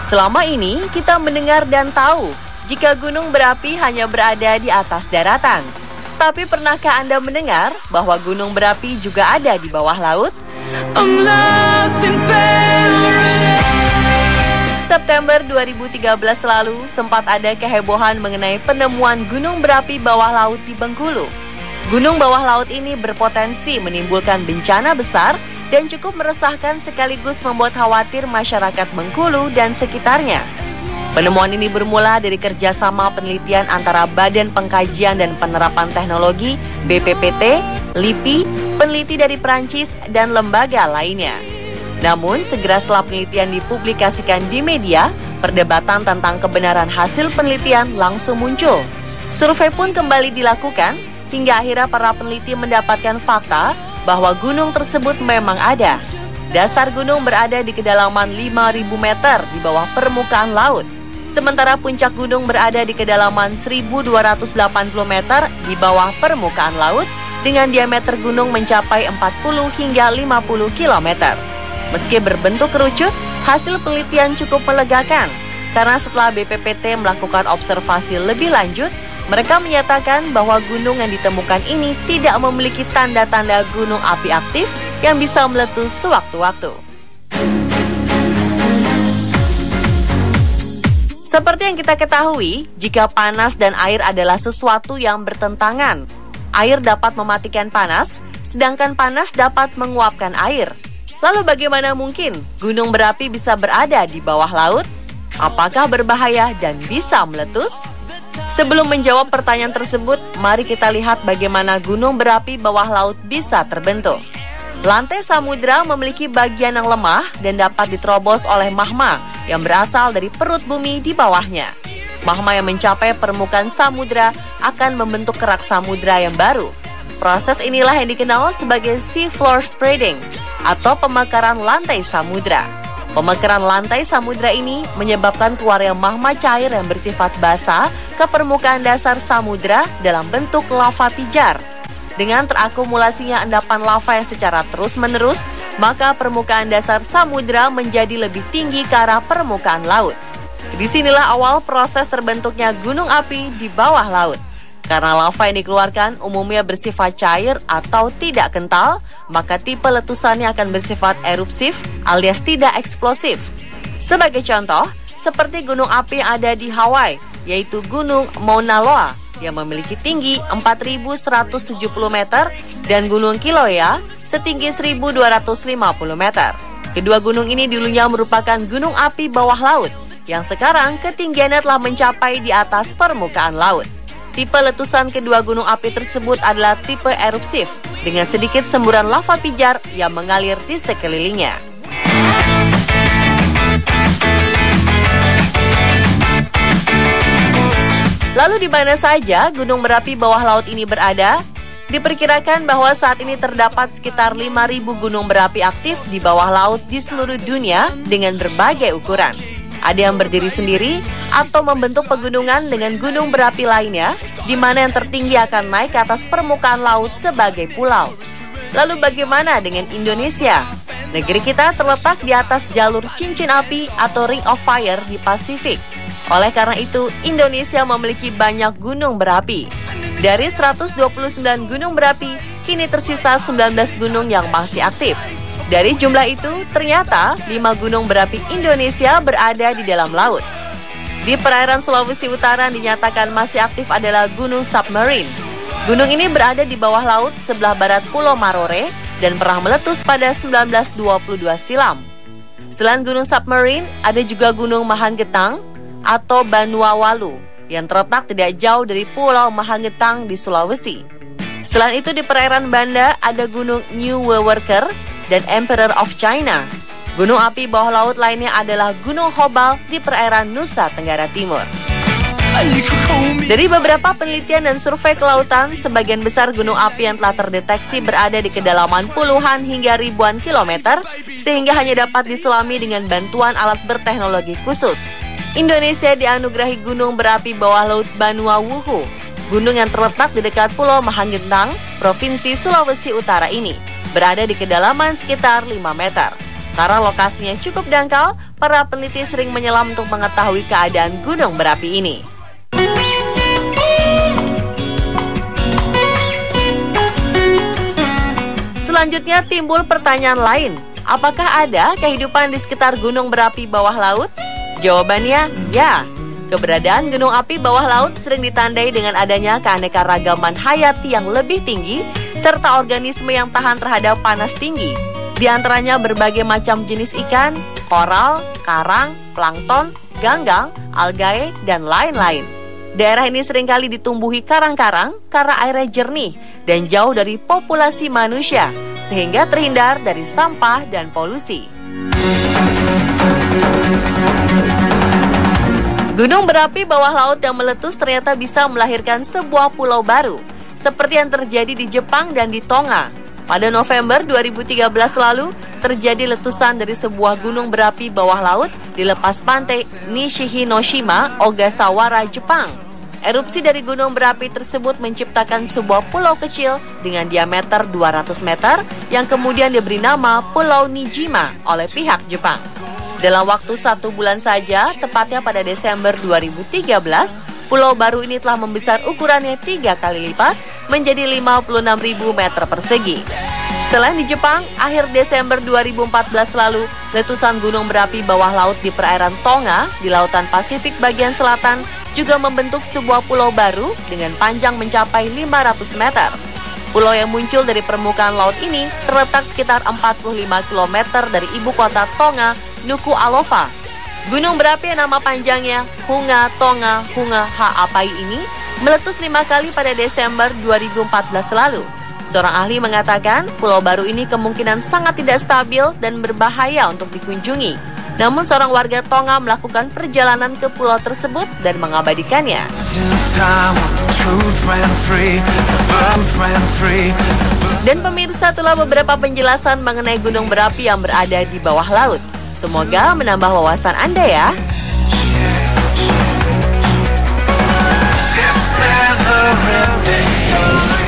Selama ini kita mendengar dan tahu jika gunung berapi hanya berada di atas daratan. Tapi pernahkah Anda mendengar bahwa gunung berapi juga ada di bawah laut? September 2013 lalu sempat ada kehebohan mengenai penemuan gunung berapi bawah laut di Bengkulu. Gunung bawah laut ini berpotensi menimbulkan bencana besar dan cukup meresahkan sekaligus membuat khawatir masyarakat Bengkulu dan sekitarnya. Penemuan ini bermula dari kerjasama penelitian antara Badan Pengkajian dan Penerapan Teknologi (BPPT), LIPI, peneliti dari Prancis, dan lembaga lainnya. Namun, segera setelah penelitian dipublikasikan di media, perdebatan tentang kebenaran hasil penelitian langsung muncul. Survei pun kembali dilakukan, hingga akhirnya para peneliti mendapatkan fakta bahwa gunung tersebut memang ada. Dasar gunung berada di kedalaman 5.000 meter di bawah permukaan laut. Sementara puncak gunung berada di kedalaman 1.280 meter di bawah permukaan laut dengan diameter gunung mencapai 40 hingga 50 km. Meski berbentuk kerucut, hasil penelitian cukup melegakan karena setelah BPPT melakukan observasi lebih lanjut, mereka menyatakan bahwa gunung yang ditemukan ini tidak memiliki tanda-tanda gunung api aktif yang bisa meletus sewaktu-waktu. Seperti yang kita ketahui, jika panas dan air adalah sesuatu yang bertentangan. Air dapat mematikan panas, sedangkan panas dapat menguapkan air. Lalu bagaimana mungkin gunung berapi bisa berada di bawah laut? Apakah berbahaya dan bisa meletus? Sebelum menjawab pertanyaan tersebut, mari kita lihat bagaimana gunung berapi bawah laut bisa terbentuk. Lantai samudra memiliki bagian yang lemah dan dapat diterobos oleh magma yang berasal dari perut bumi di bawahnya. Magma yang mencapai permukaan samudra akan membentuk kerak samudra yang baru. Proses inilah yang dikenal sebagai sea floor spreading atau pemekaran lantai samudra. Pemekaran lantai samudra ini menyebabkan keluarnya magma cair yang bersifat basah ke permukaan dasar samudra dalam bentuk lava pijar. Dengan terakumulasinya endapan lava yang secara terus-menerus, maka permukaan dasar samudra menjadi lebih tinggi ke arah permukaan laut. Disinilah awal proses terbentuknya gunung api di bawah laut. Karena lava yang dikeluarkan umumnya bersifat cair atau tidak kental, maka tipe letusannya akan bersifat erupsif alias tidak eksplosif. Sebagai contoh, seperti gunung api yang ada di Hawaii, yaitu Gunung Mauna Loa yang memiliki tinggi 4.170 meter dan Gunung Kilauea setinggi 1.250 meter. Kedua gunung ini dulunya merupakan gunung api bawah laut, yang sekarang ketinggiannya telah mencapai di atas permukaan laut. Tipe letusan kedua gunung api tersebut adalah tipe erupsif dengan sedikit semburan lava pijar yang mengalir di sekelilingnya. Lalu di mana saja gunung berapi bawah laut ini berada? Diperkirakan bahwa saat ini terdapat sekitar 5.000 gunung berapi aktif di bawah laut di seluruh dunia dengan berbagai ukuran. Ada yang berdiri sendiri atau membentuk pegunungan dengan gunung berapi lainnya, di mana yang tertinggi akan naik ke atas permukaan laut sebagai pulau. Lalu bagaimana dengan Indonesia? Negeri kita terletak di atas jalur cincin api atau Ring of Fire di Pasifik. Oleh karena itu, Indonesia memiliki banyak gunung berapi. Dari 129 gunung berapi, kini tersisa 19 gunung yang masih aktif. Dari jumlah itu, ternyata 5 gunung berapi Indonesia berada di dalam laut. Di perairan Sulawesi Utara dinyatakan masih aktif adalah Gunung Submarine. Gunung ini berada di bawah laut sebelah barat Pulau Marore dan pernah meletus pada 1922 silam. Selain Gunung Submarine, ada juga Gunung Mahangetang atau Banuawalu yang terletak tidak jauh dari Pulau Mahangetang di Sulawesi. Selain itu di perairan Banda ada Gunung New Wewerker dan Emperor of China. Gunung api bawah laut lainnya adalah Gunung Hobal di perairan Nusa Tenggara Timur. Dari beberapa penelitian dan survei kelautan, sebagian besar gunung api yang telah terdeteksi berada di kedalaman puluhan hingga ribuan kilometer, sehingga hanya dapat diselami dengan bantuan alat berteknologi khusus. Indonesia dianugerahi gunung berapi bawah laut Banuawuhu, gunung yang terletak di dekat Pulau Mahangetang, Provinsi Sulawesi Utara ini, berada di kedalaman sekitar 5 meter. Karena lokasinya cukup dangkal, para peneliti sering menyelam untuk mengetahui keadaan gunung berapi ini. Selanjutnya timbul pertanyaan lain, apakah ada kehidupan di sekitar gunung berapi bawah laut? Jawabannya ya. Keberadaan gunung api bawah laut sering ditandai dengan adanya keanekaragaman hayati yang lebih tinggi serta organisme yang tahan terhadap panas tinggi. Di antaranya berbagai macam jenis ikan, koral, karang, plankton, ganggang, algae, dan lain-lain. Daerah ini seringkali ditumbuhi karang-karang karena airnya jernih dan jauh dari populasi manusia, sehingga terhindar dari sampah dan polusi. Gunung berapi bawah laut yang meletus ternyata bisa melahirkan sebuah pulau baru, seperti yang terjadi di Jepang dan di Tonga. Pada November 2013 lalu, terjadi letusan dari sebuah gunung berapi bawah laut di lepas pantai Nishihinoshima, Ogasawara, Jepang. Erupsi dari gunung berapi tersebut menciptakan sebuah pulau kecil dengan diameter 200 meter yang kemudian diberi nama Pulau Nijima oleh pihak Jepang. Dalam waktu 1 bulan saja, tepatnya pada Desember 2013, pulau baru ini telah membesar ukurannya 3 kali lipat menjadi 56.000 meter persegi. Selain di Jepang, akhir Desember 2014 lalu, letusan gunung berapi bawah laut di perairan Tonga di Lautan Pasifik bagian selatan juga membentuk sebuah pulau baru dengan panjang mencapai 500 meter. Pulau yang muncul dari permukaan laut ini terletak sekitar 45 km dari ibu kota Tonga, Nuku'alofa. Gunung berapi yang nama panjangnya Hunga Tonga Hunga Ha'apai ini meletus 5 kali pada Desember 2014 lalu. Seorang ahli mengatakan pulau baru ini kemungkinan sangat tidak stabil dan berbahaya untuk dikunjungi. Namun seorang warga Tonga melakukan perjalanan ke pulau tersebut dan mengabadikannya. Dan pemirsa, itulah beberapa penjelasan mengenai gunung berapi yang berada di bawah laut. Semoga menambah wawasan Anda ya. There's never ending story.